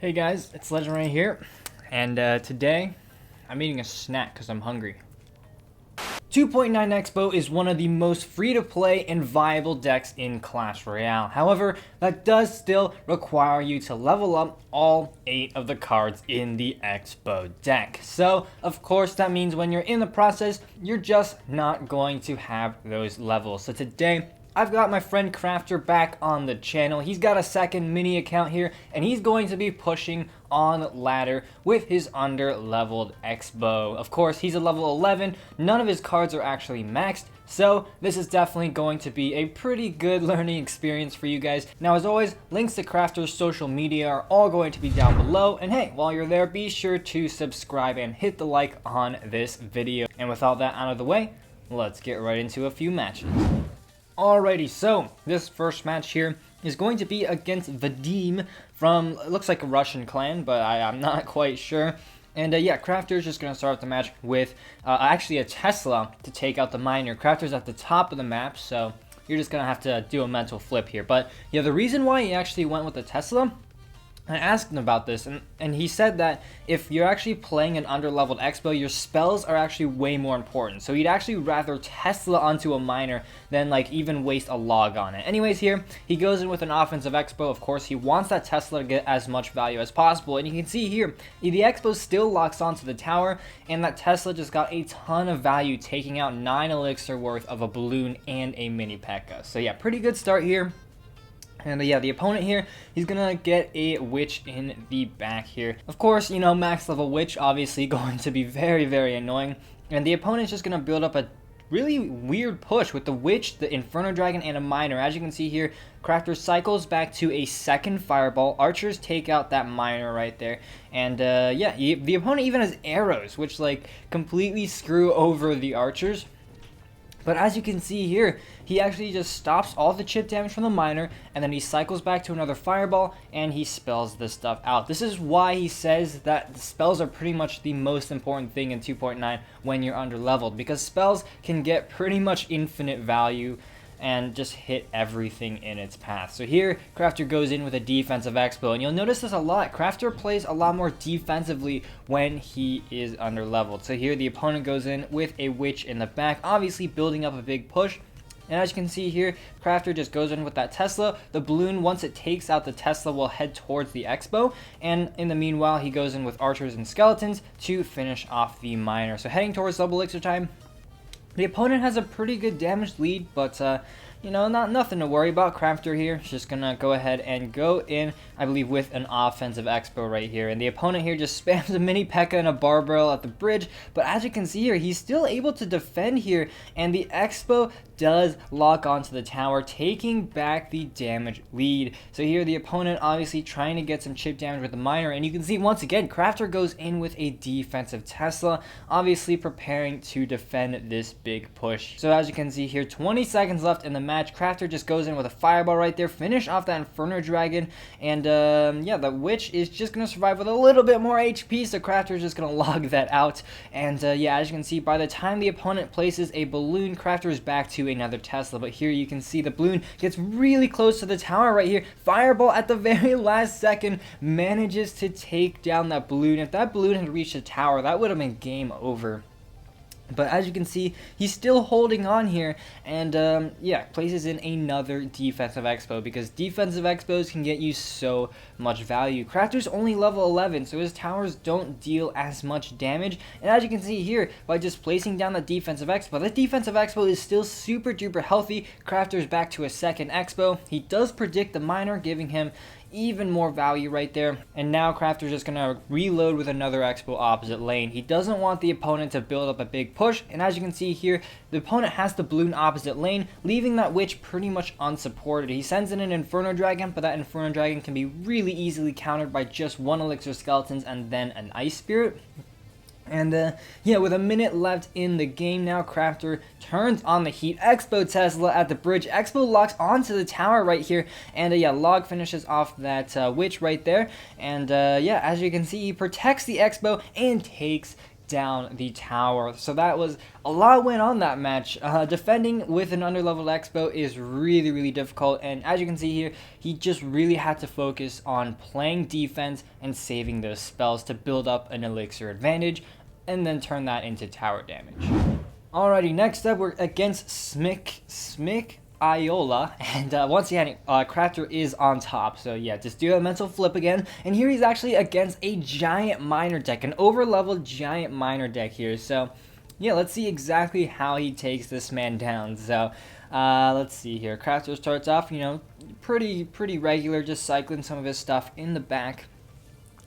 Hey guys, it's Legendaray here, and today I'm eating a snack because I'm hungry. 2.9 XBOW is one of the most free-to-play and viable decks in Clash Royale. However, that does still require you to level up all 8 of the cards in the XBOW deck. So, of course, that means when you're in the process, you're just not going to have those levels. So today, I've got my friend Crafter back on the channel. He's got a second mini account here, and he's going to be pushing on ladder with his under-leveled XBOW. Of course, he's a level 11. None of his cards are actually maxed, so this is definitely going to be a pretty good learning experience for you guys. Now, as always, links to Crafter's social media are all going to be down below. And hey, while you're there, be sure to subscribe and hit the like on this video. And with all that out of the way, let's get right into a few matches. Alrighty, so this first match here is going to be against Vadim from, it looks like a Russian clan, but I'm not quite sure. And yeah, Crafter's just going to start the match with actually a Tesla to take out the miner. Crafter's at the top of the map, so you're just going to have to do a mental flip here. But yeah, the reason why he actually went with the Tesla, I asked him about this, and he said that if you're actually playing an under-leveled XBOW, your spells are actually way more important. So he'd actually rather Tesla onto a miner than like even waste a log on it. Anyways, here, he goes in with an offensive XBOW. Of course, he wants that Tesla to get as much value as possible. And you can see here, the XBOW still locks onto the tower, and that Tesla just got a ton of value, taking out 9 elixir worth of a balloon and a mini P.E.K.K.A. So yeah, pretty good start here. And yeah, the opponent here, he's gonna get a witch in the back here. Of course, you know, max level witch obviously going to be very, very annoying. And the opponent's just gonna build up a really weird push with the witch, the Inferno Dragon, and a miner. As you can see here, Crafter cycles back to a second fireball. Archers take out that miner right there. And yeah, the opponent even has arrows, which like completely screw over the archers. But as you can see here, he actually just stops all the chip damage from the miner, and then he cycles back to another fireball, and he spells this stuff out. This is why he says that the spells are pretty much the most important thing in 2.9 when you're under leveled, because spells can get pretty much infinite value and just hit everything in its path. So here, Crafter goes in with a defensive XBOW, and you'll notice this a lot. Crafter plays a lot more defensively when he is under leveled. So here, the opponent goes in with a witch in the back, obviously building up a big push. And as you can see here, Crafter just goes in with that Tesla. The balloon, once it takes out the Tesla, will head towards the XBOW. And in the meanwhile, he goes in with archers and skeletons to finish off the miner. So heading towards double elixir time. The opponent has a pretty good damage lead, but you know, nothing to worry about. Crafter here is just gonna go ahead and go in, I believe, with an offensive XBOW right here. And the opponent here just spams a mini P.E.K.K.A. and a barbell at the bridge. But as you can see here, he's still able to defend here, and the XBOW does lock onto the tower, taking back the damage lead. So here, the opponent obviously trying to get some chip damage with the miner, and you can see once again, Crafter goes in with a defensive Tesla, obviously preparing to defend this big push. So as you can see here, 20 seconds left in the match. Crafter just goes in with a fireball right there, finish off that Inferno Dragon, and yeah, the witch is just gonna survive with a little bit more HP, so Crafter is just gonna log that out. And yeah, as you can see, by the time the opponent places a balloon, Crafter is back to another Tesla. But here you can see the balloon gets really close to the tower right here. Fireball at the very last second manages to take down that balloon. If that balloon had reached the tower, that would have been game over. But as you can see, he's still holding on here, and yeah, places in another defensive XBOW, because defensive XBOWs can get you so much value. Crafter's only level 11, so his towers don't deal as much damage. And as you can see here, by just placing down the defensive XBOW, the defensive XBOW is still super duper healthy. Crafter's back to a second XBOW. He does predict the miner, giving him even more value right there. And now Crafter's just gonna reload with another XBOW opposite lane. He doesn't want the opponent to build up a big push, and as you can see here, the opponent has the balloon opposite lane, leaving that witch pretty much unsupported. He sends in an Inferno Dragon, but that Inferno Dragon can be really easily countered by just 1 elixir skeletons and then an Ice Spirit. And yeah, with a minute left in the game now, Crafter turns on the heat. XBOW Tesla at the bridge. XBOW locks onto the tower right here. And yeah, log finishes off that witch right there. And yeah, as you can see, he protects the XBOW and takes down the tower. So that was a lot went on that match. Defending with an underleveled Expo is really, really difficult, and as you can see here, he just really had to focus on playing defense and saving those spells to build up an elixir advantage, and then turn that into tower damage. Alrighty, next up we're against Smick Iola, and once again, Crafter is on top. So yeah, just do a mental flip again, and here he's actually against a giant miner deck, an over-leveled giant miner deck here. So yeah, let's see exactly how he takes this man down. So let's see here. Crafter starts off, you know, pretty regular, just cycling some of his stuff in the back.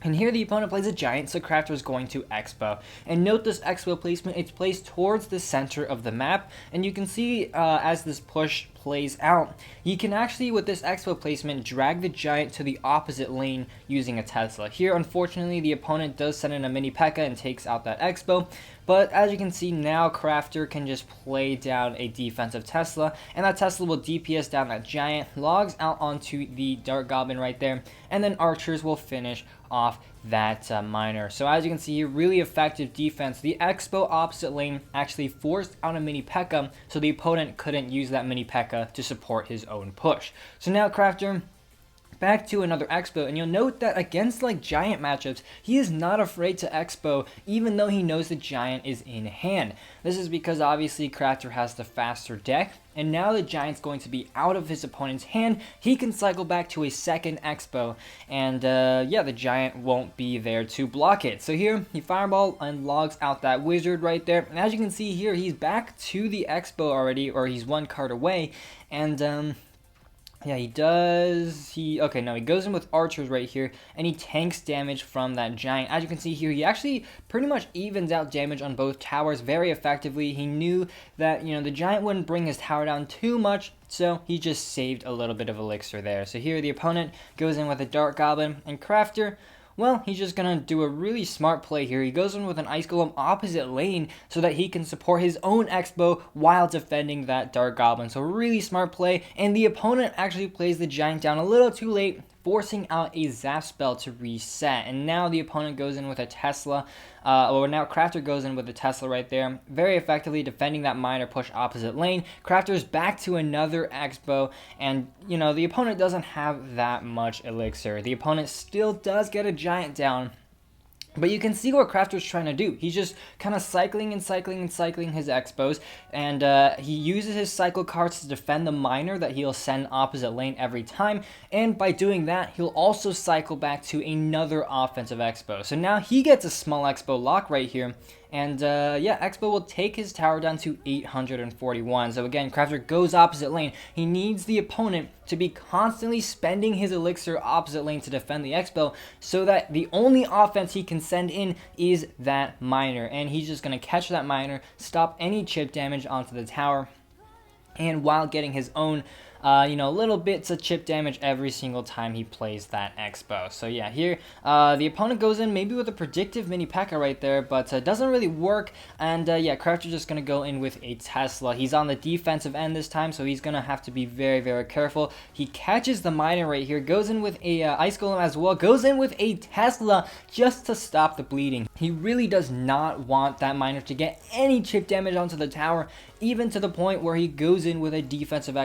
And here the opponent plays a giant, so Crafter is going to Expo. And note this Expo placement, it's placed towards the center of the map. And you can see as this push plays out, you can actually, with this Expo placement, drag the giant to the opposite lane using a Tesla. Here, unfortunately, the opponent does send in a mini P.E.K.K.A. and takes out that Expo. But as you can see now, Crafter can just play down a defensive Tesla, and that Tesla will DPS down that giant, logs out onto the Dark Goblin right there, and then archers will finish off that miner. So as you can see here, really effective defense. The Expo opposite lane actually forced out a mini P.E.K.K.A. so the opponent couldn't use that mini P.E.K.K.A. to support his own push. So now Crafter back to another Expo, and you'll note that against like giant matchups, he is not afraid to Expo even though he knows the giant is in hand. This is because obviously Crafter has the faster deck, and now the giant's going to be out of his opponent's hand. He can cycle back to a second Expo, and yeah, the giant won't be there to block it. So here he fireball and logs out that wizard right there, and as you can see here, he's back to the Expo already, or he's one card away, and yeah, he goes in with archers right here, and he tanks damage from that giant. As you can see here, he actually pretty much evens out damage on both towers very effectively. He knew that, you know, the giant wouldn't bring his tower down too much, so he just saved a little bit of elixir there. So here the opponent goes in with a Dark Goblin, and Crafter, well, he's just going to do a really smart play here. He goes in with an Ice Golem opposite lane so that he can support his own Expo while defending that Dark Goblin. So really smart play, and the opponent actually plays the giant down a little too late, forcing out a Zap spell to reset. And now the opponent goes in with a Tesla, or now Crafter goes in with a Tesla right there, very effectively defending that miner push opposite lane. Crafter's back to another Expo, and you know, the opponent doesn't have that much elixir. The opponent still does get a giant down, but you can see what Crafter's trying to do. He's just kind of cycling his Expos, and he uses his cycle cards to defend the miner that he'll send opposite lane every time, and by doing that, he'll also cycle back to another offensive Expo. So now he gets a small Expo lock right here, and yeah, Expo will take his tower down to 841. So again, Crafter goes opposite lane. He needs the opponent to be constantly spending his elixir opposite lane to defend the Expo, so that the only offense he can send in is that miner. And he's just going to catch that miner, stop any chip damage onto the tower, and while getting his own you know, little bits of chip damage every single time he plays that Expo. So yeah, here the opponent goes in maybe with a predictive mini P.E.K.K.A. right there, but doesn't really work. And yeah, Crafter's just going to go in with a Tesla. He's on the defensive end this time, so he's going to have to be very careful. He catches the miner right here, goes in with a Ice Golem as well, goes in with a Tesla just to stop the bleeding. He really does not want that miner to get any chip damage onto the tower, even to the point where he goes in with a defensive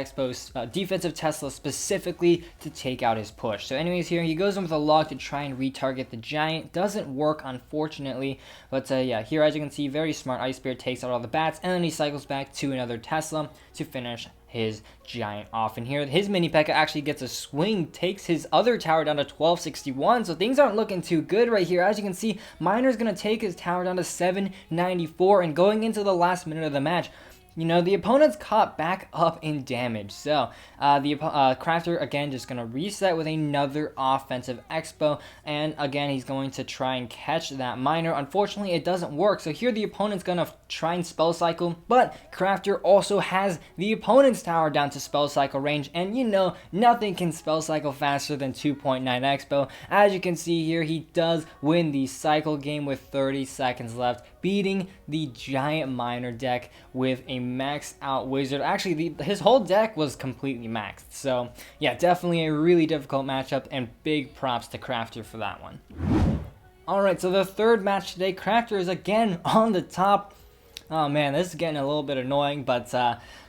defensive Tesla specifically to take out his push. So anyways, here he goes in with a log to try and retarget the giant. Doesn't work, unfortunately, but yeah, here as you can see, very smart Ice Spear takes out all the bats, and then he cycles back to another Tesla to finish his giant off. And here his mini P.E.K.K.A. actually gets a swing, takes his other tower down to 1261, so things aren't looking too good right here. As you can see, Miner's gonna take his tower down to 794, and going into the last minute of the match, you know, the opponent's caught back up in damage. So the Crafter again just going to reset with another offensive Expo, and again he's going to try and catch that miner. Unfortunately, it doesn't work, so here the opponent's going to try and spell cycle, but Crafter also has the opponent's tower down to spell cycle range, and you know, nothing can spell cycle faster than 2.9 XBOW. As you can see here, he does win the cycle game with 30 seconds left, beating the giant miner deck with a maxed out wizard. Actually, his whole deck was completely maxed. So yeah, definitely a really difficult matchup, and big props to Crafter for that one. Alright, so the third match today, Crafter is again on the top. Oh man, this is getting a little bit annoying, but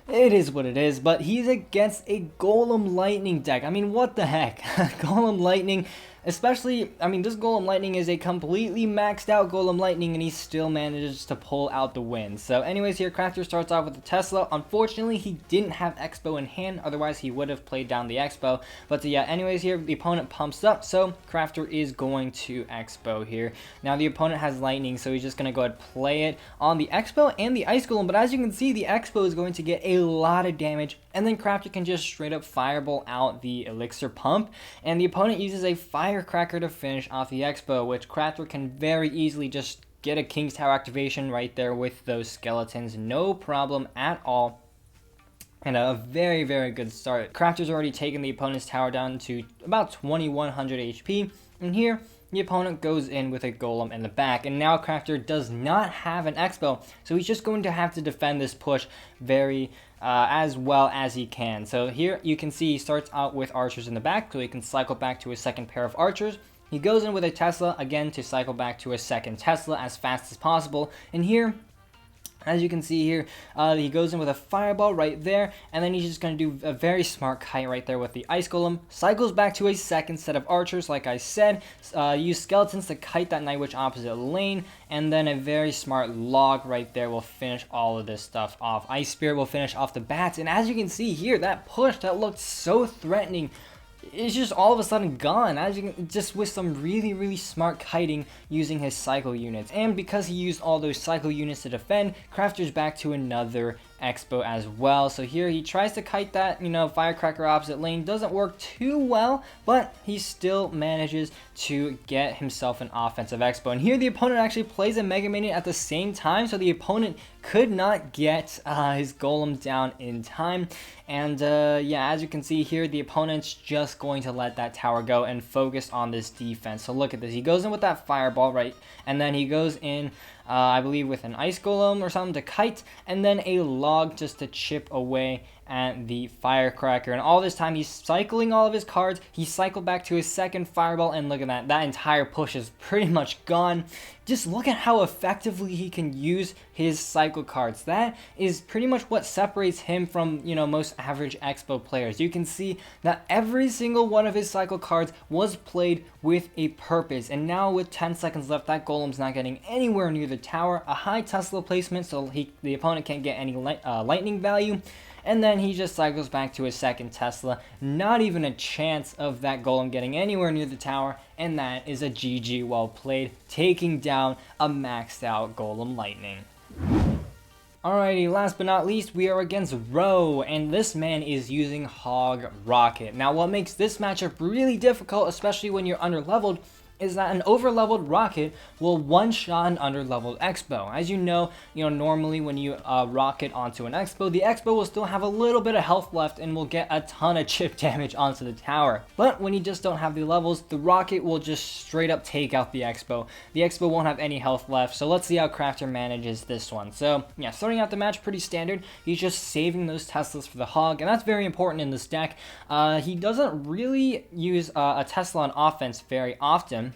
it is what it is. But he's against a Golem Lightning deck. I mean, what the heck? Golem Lightning, especially, I mean, this Golem Lightning is a completely maxed out Golem Lightning, and he still manages to pull out the win. So anyways, here Crafter starts off with the Tesla. Unfortunately, he didn't have Expo in hand, otherwise he would have played down the Expo. But yeah, anyways, here the opponent pumps up, so Crafter is going to Expo here. Now the opponent has Lightning, so he's just going to go ahead and play it on the Expo and the Ice Golem. But as you can see, the Expo is going to get a lot of damage, and then Crafter can just straight up Fireball out the Elixir Pump, and the opponent uses a Firecracker to finish off the Expo, which Crafter can very easily just get a King's Tower activation right there with those skeletons, no problem at all. And a very, very good start. Crafter's already taken the opponent's tower down to about 2100 HP, and here the opponent goes in with a Golem in the back, and now Crafter does not have an Expo, so he's just going to have to defend this push very as well as he can. So here you can see he starts out with archers in the back, so he can cycle back to his second pair of archers. He goes in with a Tesla, again to cycle back to a second Tesla as fast as possible, and here, as you can see here, he goes in with a Fireball right there, and then he's just going to do a very smart kite right there with the Ice Golem. Cycles back to a second set of archers, like I said. Use skeletons to kite that Night Witch opposite lane, and then a very smart log right there will finish all of this stuff off. Ice Spirit will finish off the bats, and as you can see here, that push that looked so threatening, it's just all of a sudden gone, as you can, just with some really, really smart kiting using his cycle units. And because he used all those cycle units to defend, Crafter's back to another Expo as well. So here he tries to kite that, Firecracker opposite lane. Doesn't work too well, but he still manages to get himself an offensive Expo. And here the opponent actually plays a Mega Minion at the same time, so the opponent could not get his Golem down in time. And yeah, as you can see here, the opponent's just going to let that tower go and focus on this defense. So look at this. He goes in with that Fireball, right? And then he goes in, I believe, with an Ice Golem or something to kite, and then a log just to chip away at the Firecracker. And all this time he's cycling all of his cards. He cycled back to his second Fireball, and look at that. That entire push is pretty much gone. Just look at how effectively he can use his cycle cards. That is pretty much what separates him from, most average Expo players. You can see that every single one of his cycle cards was played with a purpose. And now with 10 seconds left, that Golem's not getting anywhere near the tower. A high Tesla placement, so the opponent can't get any lightning value. And then he just cycles back to his second Tesla. Not even a chance of that Golem getting anywhere near the tower. And that is a GG well played, taking down a maxed out Golem Lightning. Alrighty, last but not least, we are against Ro, and this man is using Hog Rocket. Now, what makes this matchup really difficult, especially when you're underleveled, is that an overleveled Rocket will one-shot an underleveled Expo. As you know, normally when you rocket onto an Expo, the Expo will still have a little bit of health left and will get a ton of chip damage onto the tower. But when you just don't have the levels, the Rocket will just straight up take out the Expo. The Expo won't have any health left, so let's see how Crafter manages this one. So yeah, starting out the match pretty standard. He's just saving those Teslas for the Hog, and that's very important in this deck. He doesn't really use a Tesla on offense very often,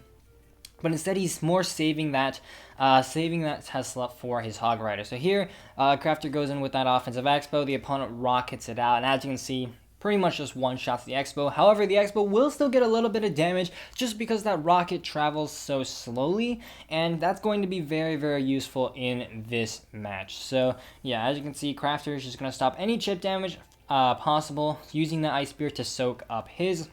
but instead he's more saving that Tesla for his Hog Rider. So here, Crafter goes in with that offensive Expo. The opponent rockets it out, and as you can see, pretty much just one-shots the Expo. However, the Expo will still get a little bit of damage just because that rocket travels so slowly, and that's going to be very, very useful in this match. So yeah, as you can see, Crafter is just going to stop any chip damage possible using the Ice Spear to soak up his.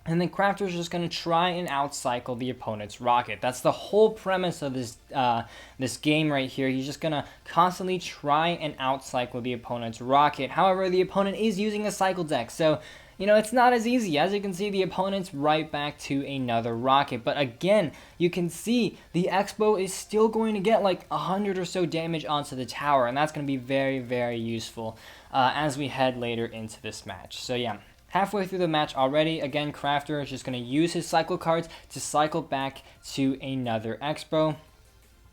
And then Crafter's just going to try and outcycle the opponent's Rocket. That's the whole premise of this game right here. He's just going to constantly try and outcycle the opponent's Rocket. However, the opponent is using a cycle deck, so it's not as easy. As you can see, the opponent's right back to another Rocket. But again, you can see the Expo is still going to get like 100 or so damage onto the tower, and that's going to be very, very useful as we head later into this match. So yeah. Halfway through the match already, again, Crafter is just going to use his cycle cards to cycle back to another Expo,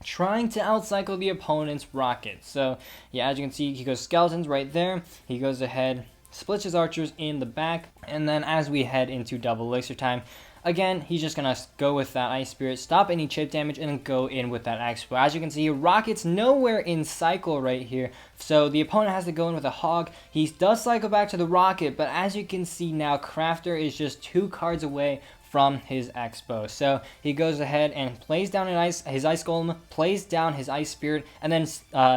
trying to outcycle the opponent's Rocket. So, yeah, as you can see, he goes Skeletons right there. He goes ahead, splits his archers in the back, and then as we head into double elixir time, again, he's just going to go with that Ice Spirit, stop any chip damage, and then go in with that Expo. As you can see, Rocket's nowhere in cycle right here, so the opponent has to go in with a Hog. He does cycle back to the Rocket, but as you can see now, Crafter is just 2 cards away from his Expo. So he goes ahead and plays down his Ice Golem, plays down his Ice Spirit, and then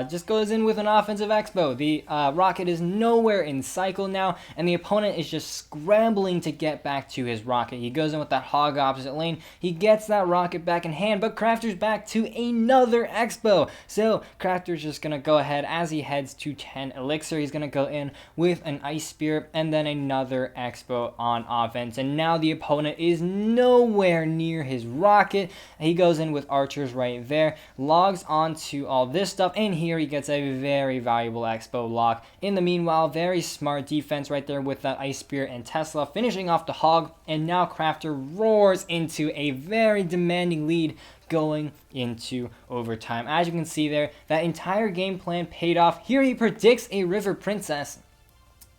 just goes in with an offensive Expo. The Rocket is nowhere in cycle now, and the opponent is just scrambling to get back to his Rocket. He goes in with that Hog opposite lane. He gets that Rocket back in hand, but Crafter's back to another Expo. So Crafter's just going to go ahead as he heads to 10 Elixir. He's going to go in with an Ice Spirit and then another Expo on offense. And now the opponent is nowhere near his Rocket. He goes in with archers right there, logs onto all this stuff, and here he gets a very valuable Expo lock. In the meanwhile, very smart defense right there with that Ice Spirit and Tesla, finishing off the Hog, and now Crafter roars into a very demanding lead going into overtime. As you can see there, that entire game plan paid off. Here he predicts a River Princess,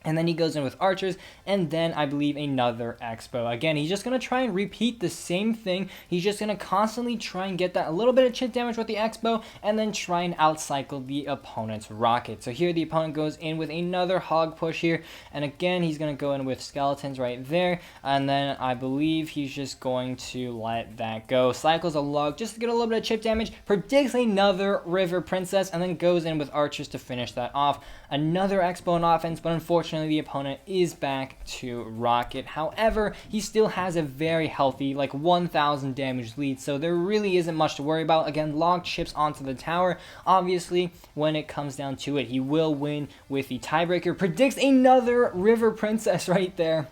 and then he goes in with archers, and then I believe another Expo. Again, he's just going to try and repeat the same thing. He's just going to constantly try and get that a little bit of chip damage with the Expo, and then try and outcycle the opponent's Rocket. So here the opponent goes in with another Hog push here, and again, he's going to go in with skeletons right there, and then I believe he's just going to let that go. Cycles a log just to get a little bit of chip damage, predicts another River Princess, and then goes in with archers to finish that off. Another Expo on offense, but unfortunately, the opponent is back to Rocket. However, he still has a very healthy, like 1,000 damage lead, so there really isn't much to worry about. Again, log chips onto the tower. Obviously, when it comes down to it, he will win with the tiebreaker. Predicts another River Princess right there.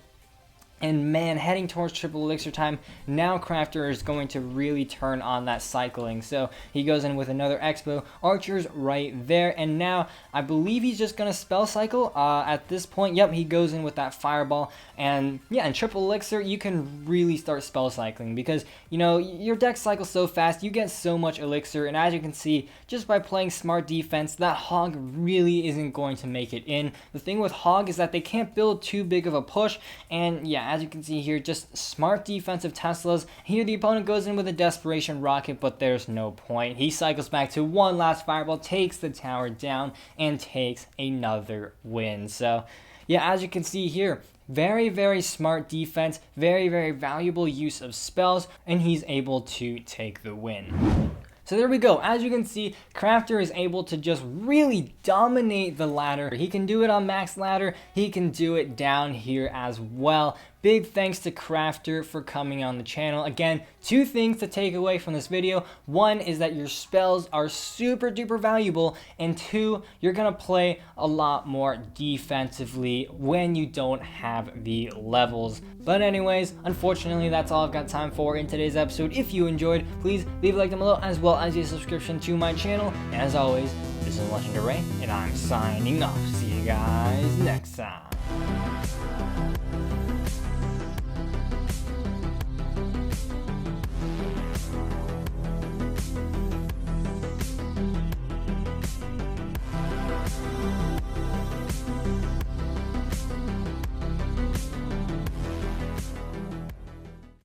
And man, heading towards triple elixir time, now Crafter is going to really turn on that cycling. So he goes in with another Expo, archers right there, and now I believe he's just going to spell cycle at this point. Yep, he goes in with that fireball, and yeah, in triple elixir, you can really start spell cycling because, you know, your deck cycles so fast, you get so much elixir, and as you can see, just by playing smart defense, that Hog really isn't going to make it in. The thing with Hog is that they can't build too big of a push, and yeah, as you can see here, just smart defensive Teslas. Here the opponent goes in with a desperation Rocket, but there's no point. He cycles back to one last fireball, takes the tower down, and takes another win. So yeah, as you can see here, very, very smart defense, very, very valuable use of spells, and he's able to take the win. So there we go. As you can see, Crafter is able to just really dominate the ladder. He can do it on max ladder. He can do it down here as well. Big thanks to Crafter for coming on the channel. Again, 2 things to take away from this video. 1 is that your spells are super duper valuable, and 2, you're gonna play a lot more defensively when you don't have the levels. But anyways, unfortunately, that's all I've got time for in today's episode. If you enjoyed, please leave a like down below, as well as a subscription to my channel. And as always, this is Legendaray, and I'm signing off. See you guys next time.